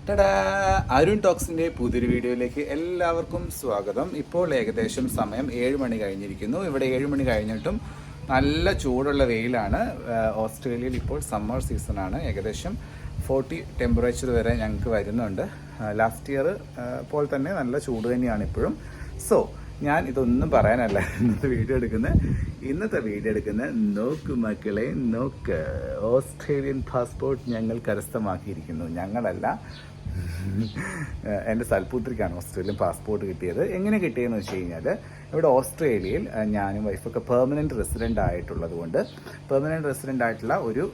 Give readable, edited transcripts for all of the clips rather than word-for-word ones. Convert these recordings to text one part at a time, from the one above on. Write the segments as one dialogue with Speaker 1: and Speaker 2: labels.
Speaker 1: ടടാ! അരുൺ ടോക്സിൻ്റെ പുതിയൊരു വീഡിയോയിലേക്ക് എല്ലാവർക്കും സ്വാഗതം. ഇപ്പോൾ ഏകദേശം സമയം 7 മണി കഴിഞ്ഞിരിക്കുന്നു. ഇവിടെ 7 മണി കഴിഞ്ഞിട്ടും നല്ല ചൂടുള്ള വെയിലാണ്. ഓസ്ട്രേലിയയിൽ ഇപ്പോൾ സമ്മർ സീസണാണ്. ഏകദേശം 40 ടെമ്പറേച്ചർ വരെ ഞങ്ങൾക്ക് വരുന്നുണ്ട്. ലാസ്റ്റ് ഇയർ പോലെ തന്നെ നല്ല ചൂട് തന്നെയാണ് ഇപ്പോഴും. സോ ഞാൻ ഇതൊന്നും പറയാനല്ല ഇന്നത്തെ വീഡിയോ എടുക്കുന്നത് നോക്ക് മക്കളെ, നോക്ക്, ഓസ്ട്രേലിയൻ പാസ്പോർട്ട് ഞങ്ങൾ കരസ്ഥമാക്കിയിരിക്കുന്നു. ഞങ്ങളല്ല, എൻ്റെ സൽപുത്രിക്കാണ് ഓസ്ട്രേലിയൻ പാസ്പോർട്ട് കിട്ടിയത്. എങ്ങനെ കിട്ടിയെന്ന് വെച്ച് കഴിഞ്ഞാൽ, ഇവിടെ ഓസ്ട്രേലിയയിൽ ഞാനും വൈഫൊക്കെ പെർമനൻറ്റ് റെസിഡൻ്റ് ആയിട്ടുള്ളത് കൊണ്ട്, പെർമനൻറ്റ് റെസിഡൻ്റ് ആയിട്ടുള്ള ഒരു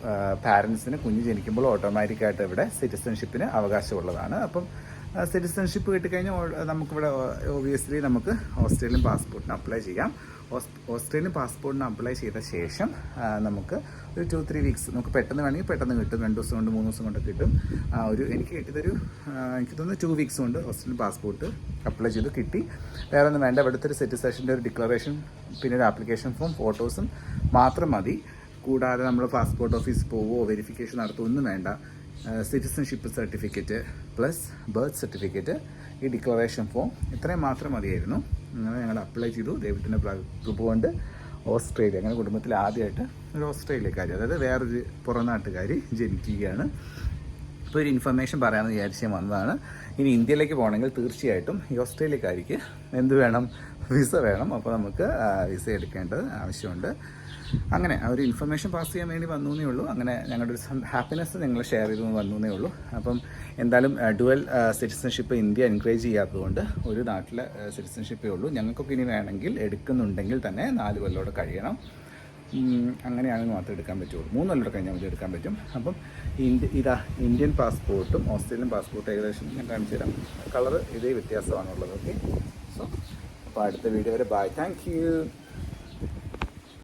Speaker 1: പാരൻസിന് കുഞ്ഞ് ജനിക്കുമ്പോൾ ഓട്ടോമാറ്റിക്കായിട്ട് ഇവിടെ സിറ്റിസൺഷിപ്പിന് അവകാശമുള്ളതാണ്. അപ്പം സിറ്റിസൺഷിപ്പ് കിട്ടിക്കഴിഞ്ഞാൽ നമുക്കിവിടെ ഒബിയസ്ലി നമുക്ക് ഓസ്ട്രേലിയൻ പാസ്പോർട്ടിന് അപ്ലൈ ചെയ്യാം. ഓസ്ട്രേലിയൻ പാസ്പോർട്ടിന് അപ്ലൈ ചെയ്ത ശേഷം നമുക്ക് ഒരു 2-3 വീക്സ് നമുക്ക് പെട്ടെന്ന് വേണമെങ്കിൽ പെട്ടെന്ന് കിട്ടും. 2 ദിവസം കൊണ്ട് 3 ദിവസം കൊണ്ട് കിട്ടും. എനിക്ക് തോന്നുന്നു 2 വീക്സ് കൊണ്ട് ഓസ്ട്രേലിയൻ പാസ്പോർട്ട് അപ്ലൈ ചെയ്ത് കിട്ടി. വേറെ ഒന്നും വേണ്ട. ഇവിടുത്തെ ഒരു സിറ്റിസൺഷിൻ്റെ ഒരു ഡിക്ലറേഷൻ, പിന്നെ ഒരു ആപ്ലിക്കേഷൻ ഫോം, ഫോട്ടോസും മാത്രം മതി. കൂടാതെ നമ്മൾ പാസ്പോർട്ട് ഓഫീസിൽ പോവുകയോ വെരിഫിക്കേഷൻ നടത്തുകയോ ഒന്നും വേണ്ട. Citizenship certificate plus birth certificate, ഈ ഡിക്ലറേഷൻ ഫോം, ഇത്രയും മാത്രം മതിയായിരുന്നു. അങ്ങനെ ഞങ്ങൾ അപ്ലൈ ചെയ്തു. ദൈവത്തിൻ്റെ കൃപ കൊണ്ട് ഓസ്ട്രേലിയ, അങ്ങനെ കുടുംബത്തിൽ ആദ്യമായിട്ട് ഒരു ഓസ്ട്രേലിയക്കാരി, അതായത് വേറൊരു പുറം നാട്ടുകാരി ജനിക്കുകയാണ്. ഇപ്പോൾ ഒരു ഇൻഫർമേഷൻ പറയാമെന്ന് വിചാരിച്ച് വന്നതാണ്. ഇനി ഇന്ത്യയിലേക്ക് പോകണമെങ്കിൽ തീർച്ചയായിട്ടും ഈ ഓസ്ട്രേലിയക്കാരിക്ക് എന്ത് വേണം? വിസ വേണം. അപ്പോൾ നമുക്ക് വിസ എടുക്കേണ്ടത് ആവശ്യമുണ്ട്. അങ്ങനെ ആ ഒരു ഇൻഫർമേഷൻ പാസ് ചെയ്യാൻ വേണ്ടി വന്നേ ഉള്ളൂ. അങ്ങനെ ഞങ്ങളുടെ ഒരു ഹാപ്പിനെസ് ഞങ്ങൾ ഷെയർ ചെയ്തു വന്നേ ഉള്ളൂ. അപ്പം എന്തായാലും ഡുവൽ സിറ്റിസൺഷിപ്പ് ഇന്ത്യ എൻകറേജ് ചെയ്യാത്തതുകൊണ്ട് ഒരു നാട്ടിലെ സിറ്റിസൺഷിപ്പേ ഉള്ളൂ. ഞങ്ങൾക്കൊക്കെ ഇനി വേണമെങ്കിൽ എടുക്കുന്നുണ്ടെങ്കിൽ തന്നെ 4 കൊല്ലോടെ കഴിയണം. അങ്ങനെയാണെങ്കിൽ മാത്രമേ എടുക്കാൻ പറ്റുള്ളൂ. 3 കൊല്ലോടെ കഴിഞ്ഞാൽ മതി എടുക്കാൻ പറ്റും. അപ്പം ഇന്ത്യൻ പാസ്പോർട്ടും ഓസ്ട്രേലിയൻ പാസ്പോർട്ടും ഏകദേശം ഞാൻ കാണിച്ചു തരാം. കളറ് ഇതേ വ്യത്യാസമാണുള്ളത്. ഓക്കെ, സോ അപ്പോൾ അടുത്ത വീഡിയോ വരെ ബൈ. Thank you.